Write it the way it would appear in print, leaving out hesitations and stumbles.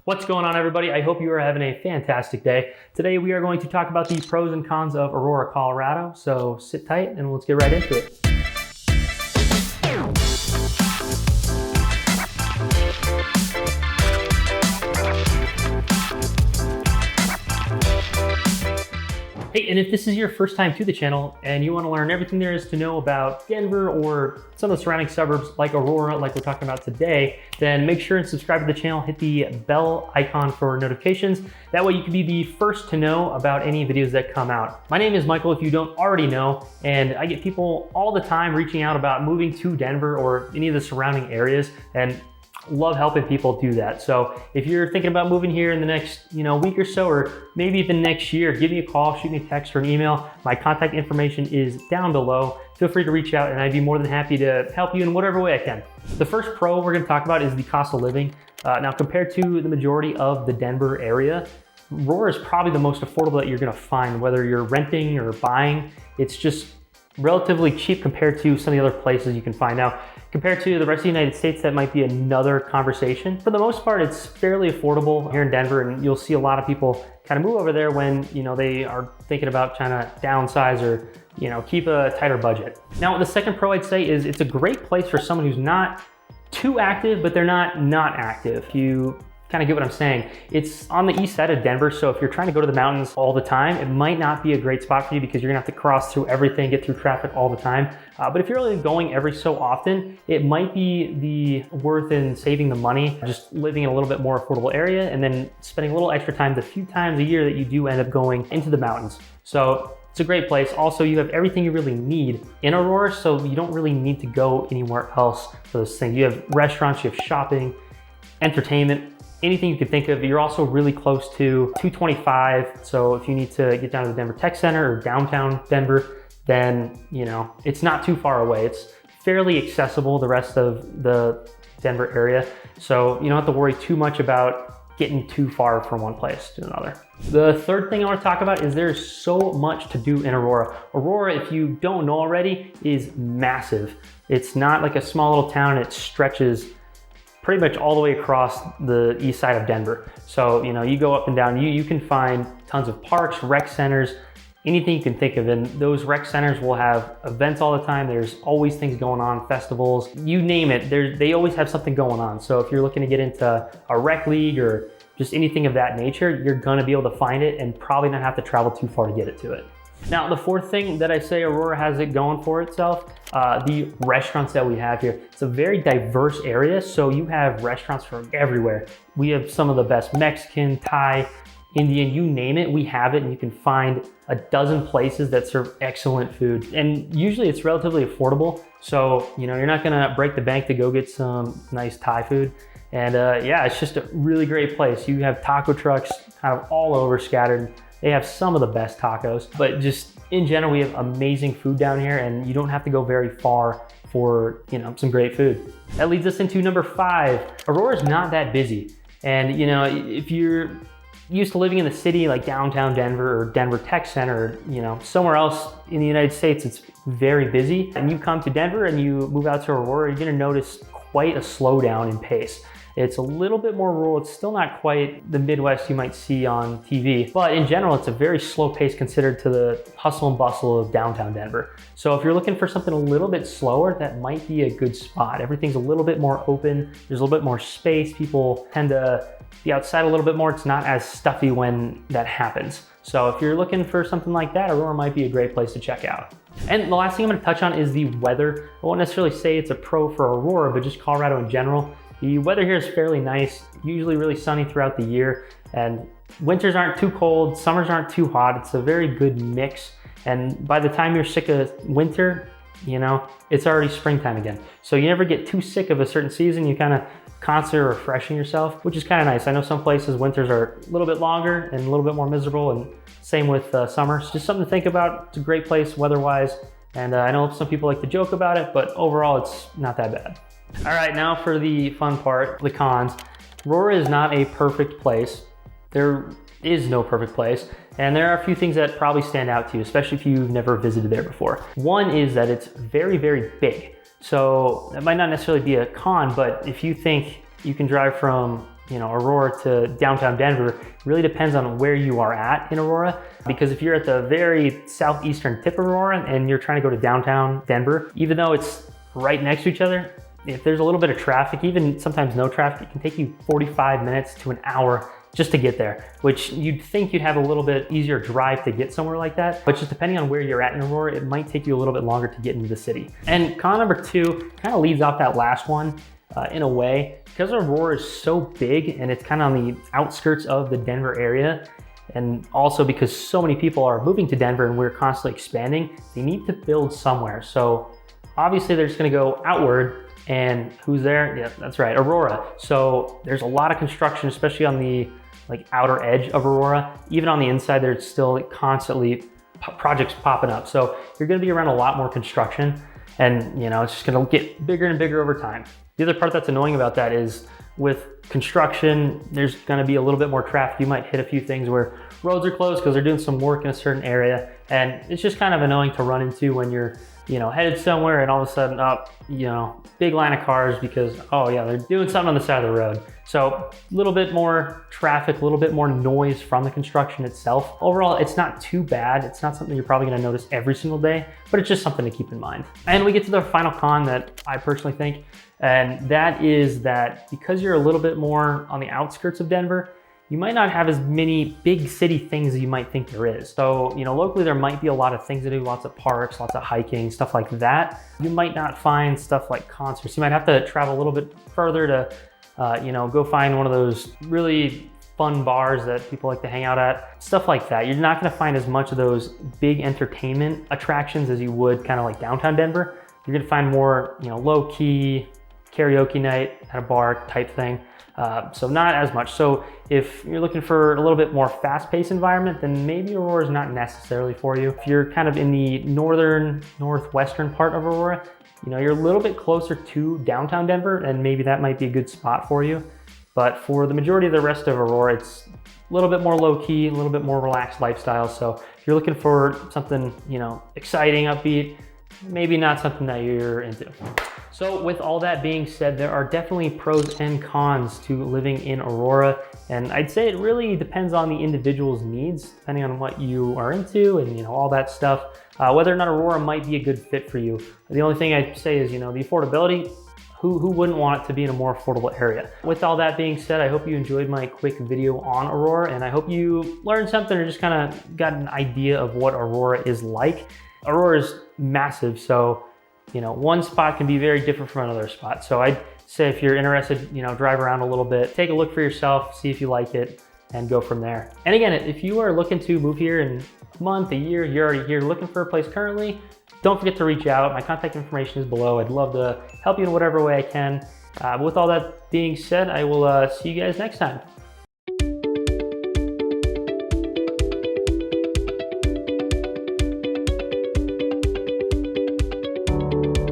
What's going on, everybody? I hope you are having a fantastic day. Today we are going to talk about the pros and cons of Aurora, Colorado. So sit tight and let's get right into it. Hey, and if this is your first time to the channel and you want to learn everything there is to know about Denver or some of the surrounding suburbs like Aurora, like we're talking about today, then make sure and subscribe to the channel, hit the bell icon for notifications. That way you can be the first to know about any videos that come out. My name is Michael, if you don't already know, and I get people all the time reaching out about moving to Denver or any of the surrounding areas, and love helping people do that. So if you're thinking about moving here in the next week or so, or maybe even next year, give me a call, shoot me a text or an email. My contact information is down below. Feel free to reach out and I'd be more than happy to help you in whatever way I can. The first pro we're going to talk about is the cost of living. Now, compared to the majority of the Denver area, Aurora is probably the most affordable that you're going to find, whether you're renting or buying. It's just relatively cheap compared to some of the other places you can find. Now, compared to the rest of the United States, that might be another conversation. For the most part, it's fairly affordable here in Denver, and you'll see a lot of people kind of move over there when they are thinking about trying to downsize or keep a tighter budget. Now, the second pro I'd say is it's a great place for someone who's not too active, but they're not active. If you kind of get what I'm saying. It's on the east side of Denver, so if you're trying to go to the mountains all the time, it might not be a great spot for you because you're gonna have to cross through everything, get through traffic all the time. But if you're really going every so often, it might be the worth in saving the money, just living in a little bit more affordable area and then spending a little extra time the few times a year that you do end up going into the mountains. So it's a great place. Also, you have everything you really need in Aurora, so you don't really need to go anywhere else for those things. You have restaurants, you have shopping, entertainment, anything you could think of. You're also really close to 225. So if you need to get down to the Denver Tech Center or downtown Denver, then it's not too far away. It's fairly accessible, the rest of the Denver area. So you don't have to worry too much about getting too far from one place to another. The third thing I want to talk about is there's so much to do in Aurora. Aurora, if you don't know already, is massive. It's not like a small little town. It stretches pretty much all the way across the east side of Denver. So, you go up and down, you can find tons of parks, rec centers, anything you can think of. And those rec centers will have events all the time. There's always things going on, festivals, you name it. They always have something going on. So if you're looking to get into a rec league or just anything of that nature, you're gonna be able to find it and probably not have to travel too far to get it to it. Now, the fourth thing that I say Aurora has it going for itself, the restaurants that we have here. It's a very diverse area, so you have restaurants from everywhere. We have some of the best Mexican, Thai, Indian, you name it, we have it, and you can find a dozen places that serve excellent food. And usually it's relatively affordable, so you're not gonna break the bank to go get some nice Thai food. And yeah, it's just a really great place. You have taco trucks kind of all over scattered. They have some of the best tacos, but just in general, we have amazing food down here and you don't have to go very far for, some great food. That leads us into number 5. Aurora's not that busy. And, if you're used to living in the city like downtown Denver or Denver Tech Center, or, somewhere else in the United States, it's very busy. And you come to Denver and you move out to Aurora, you're gonna notice quite a slowdown in pace. It's a little bit more rural. It's still not quite the Midwest you might see on TV, but in general, it's a very slow pace considered to the hustle and bustle of downtown Denver. So if you're looking for something a little bit slower, that might be a good spot. Everything's a little bit more open. There's a little bit more space. People tend to be outside a little bit more. It's not as stuffy when that happens. So if you're looking for something like that, Aurora might be a great place to check out. And the last thing I'm gonna touch on is the weather. I won't necessarily say it's a pro for Aurora, but just Colorado in general. The weather here is fairly nice, usually really sunny throughout the year, and winters aren't too cold, summers aren't too hot. It's a very good mix. And by the time you're sick of winter, it's already springtime again. So you never get too sick of a certain season. You kind of constantly refreshing yourself, which is kind of nice. I know some places winters are a little bit longer and a little bit more miserable, and same with summers. Just something to think about. It's a great place weather-wise. And I know some people like to joke about it, but overall it's not that bad. All right, now for the fun part, the cons. Aurora is not a perfect place. There is no perfect place. And there are a few things that probably stand out to you, especially if you've never visited there before. One is that it's very, very big. So that might not necessarily be a con, but if you think you can drive from Aurora to downtown Denver really depends on where you are at in Aurora. Because if you're at the very southeastern tip of Aurora and you're trying to go to downtown Denver, even though it's right next to each other, if there's a little bit of traffic, even sometimes no traffic, it can take you 45 minutes to an hour just to get there, which you'd think you'd have a little bit easier drive to get somewhere like that. But just depending on where you're at in Aurora, it might take you a little bit longer to get into the city. And con number 2 kind of leads off that last one in a way. Because Aurora is so big and it's kind of on the outskirts of the Denver area, and also because so many people are moving to Denver and we're constantly expanding, they need to build somewhere. So obviously they're just gonna go outward. And who's there? Yeah, that's right, Aurora. So there's a lot of construction, especially on the outer edge of Aurora. Even on the inside, there's still constantly projects popping up. So you're gonna be around a lot more construction, and it's just gonna get bigger and bigger over time. The other part that's annoying about that is with construction, there's gonna be a little bit more traffic. You might hit a few things where roads are closed because they're doing some work in a certain area. And it's just kind of annoying to run into when you're headed somewhere and all of a sudden, big line of cars because, oh yeah, they're doing something on the side of the road. So a little bit more traffic, a little bit more noise from the construction itself. Overall, it's not too bad. It's not something you're probably gonna notice every single day, but it's just something to keep in mind. And we get to the final con that I personally think, and that is that because you're a little bit more on the outskirts of Denver, you might not have as many big city things as you might think there is. So, locally there might be a lot of things to do, lots of parks, lots of hiking, stuff like that. You might not find stuff like concerts. You might have to travel a little bit further to, go find one of those really fun bars that people like to hang out at, stuff like that. You're not gonna find as much of those big entertainment attractions as you would kind of like downtown Denver. You're gonna find more, low-key karaoke night at a bar type thing. So not as much. So if you're looking for a little bit more fast-paced environment, then maybe Aurora is not necessarily for you. If you're kind of in the northwestern part of Aurora, you're a little bit closer to downtown Denver, and maybe that might be a good spot for you. But for the majority of the rest of Aurora, it's a little bit more low-key, a little bit more relaxed lifestyle. So if you're looking for something, exciting, upbeat, maybe not something that you're into. So with all that being said, there are definitely pros and cons to living in Aurora. And I'd say it really depends on the individual's needs, depending on what you are into and all that stuff, whether or not Aurora might be a good fit for you. The only thing I'd say is, the affordability. Who wouldn't want it to be in a more affordable area? With all that being said, I hope you enjoyed my quick video on Aurora, and I hope you learned something or just kind of got an idea of what Aurora is like. Aurora is massive, so one spot can be very different from another spot. So I'd say if you're interested, drive around a little bit, take a look for yourself, see if you like it, and go from there. And again, if you are looking to move here in a month, a year, you're already here looking for a place currently, don't forget to reach out. My contact information is below. I'd love to help you in whatever way I can. With all that being said, I will see you guys next time.